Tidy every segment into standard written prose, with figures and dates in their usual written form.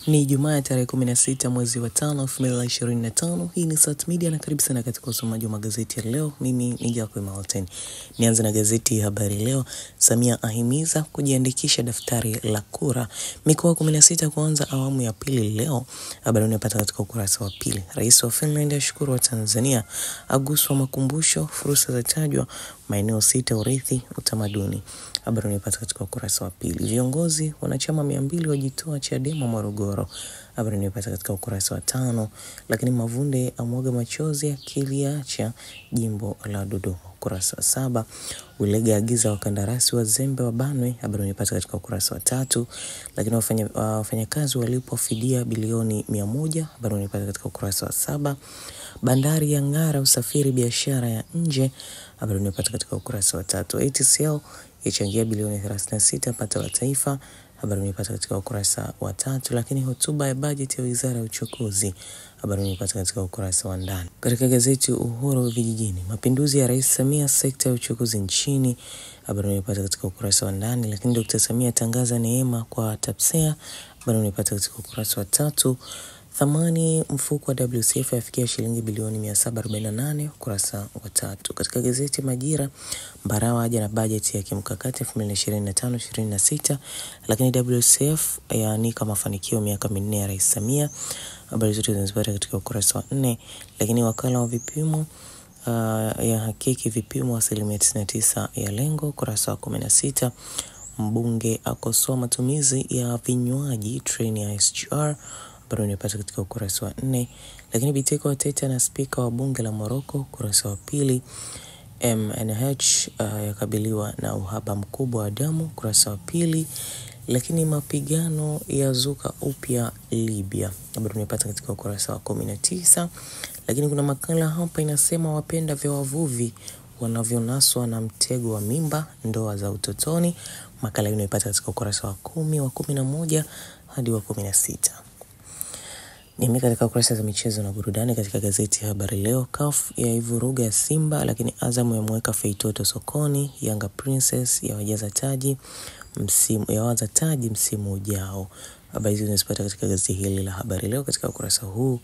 Ni Jumaa tarehe 16 mwezi wa 5 2025. Hii ni Sat Media na karibu sana katika usomaji wa magazeti ya leo. Mimi ni Jacob Malten. Nianze na gazeti Habari Leo. Samia ahimiza kujiandikisha daftari la kura. Mikoa 16 kuanza awamu ya pili leo. Habari unapata katika ukurasa wa pili. Rais wa Finland ashukuru wa Tanzania. Aguswa makumbusho, fursa za tajwa, maeneo 6 urithi utamaduni. Habari unapata katika ukurasa wa pili. Viongozi wanachama 200 wajitoa Chadema Morogoro. Habari unapata katika ukurasa wa 5. Lakini Mavunde amwaga machozi akiliacha jimbo la Dodoma. Ukurasa wa 7. Ulega agiza wakandarasi wazembe wabanwe. Habari unapata katika ukurasa wa 3. Lakini wafanyakazi walipwa fidia bilioni 100. Habari unapata katika ukurasa wa 7. Bandari ya ngara usafiri biashara ya nje. Habari unapata katika ukurasa wa 3. ATCL yachangia bilioni 36 pato la taifa. Habari unapata katika ukurasa wa 3. Lakini hotuba ya bajeti ya Wizara ya Uchukuzi. Habari unapata katika ukurasa wa ndani. Katika gazeti Uhuru vijijini, mapinduzi ya Rais Samia sekta ya uchukuzi nchini. Habari unapata katika ukurasa wa ndani. Lakini Dr. Samia tangaza neema kwa TAPSEA. Habari unapata katika ukurasa wa 3. Thamani mfuko wa WCF yafikia shilingi bilioni 748, ukurasa wa 3. Katika gazeti Majira, Mbarawa aja na bajeti ya kimkakati 2025-26, lakini WCF yaanika mafanikio miaka 4 ya Rais Samia. Habari zote zinazipata katika ukurasa wa 4. Lakini wakala wa vipimo ya hakiki vipimo 99% ya lengo, ukurasa wa 16. Mbunge akosoa matumizi ya vinywaji treni ya SGR. Habari unapata katika ukurasa wa 4. Lakini Biteko wateta na spika wa bunge la Morocco, ukurasa wa 2. MNH yakabiliwa na uhaba mkubwa wa damu, ukurasa wa 2. Lakini mapigano yazuka upya Libya. Habari unapata katika ukurasa wa 19. Lakini kuna makala hapa inasema wapenda vya wavuvi wanavyonaswa na mtego wa mimba, ndoa za utotoni. Makala hii unaipata katika ukurasa wa 10, wa 11 hadi wa 16. Ni katika ukurasa za michezo na burudani katika gazeti Habari Leo. CAF ya ivuruga ya Simba, lakini Azam yamweka Feitoto sokoni. Yanga Princess yawaza taji msimu ujao. Habari hizi unazipata katika gazeti hili la Habari Leo katika ukurasa huu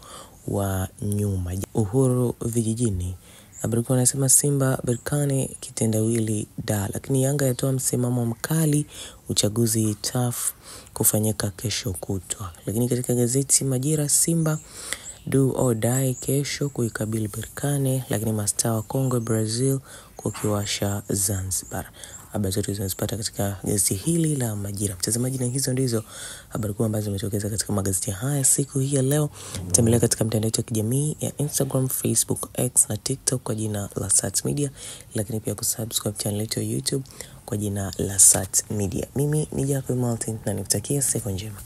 wa nyuma. Uhuru vijijini, habari kwa nasema Simba Berkane kitendawili da, lakini Yanga yatoa msimamo mkali, uchaguzi TAF kufanyika kesho kutwa. Lakini katika gazeti Majira, Simba do or die kesho kuikabili Berkane, lakini mastaa wa Kongo Brazil kukiwasha Zanzibar. Habari zote zinazipata katika gazeti hili la Majira. Mtazamaji, na hizo ndizo habari kuu ambazo zimetokeza katika magazeti haya siku hii ya leo. Tembelea katika mtandao wetu wa kijamii ya Instagram, Facebook, X na TikTok kwa jina la Sat Media, lakini pia kusubscribe channel yetu ya YouTube kwa jina la Sat Media. Mimi ni Jacob Malten na nikutakia siku njema.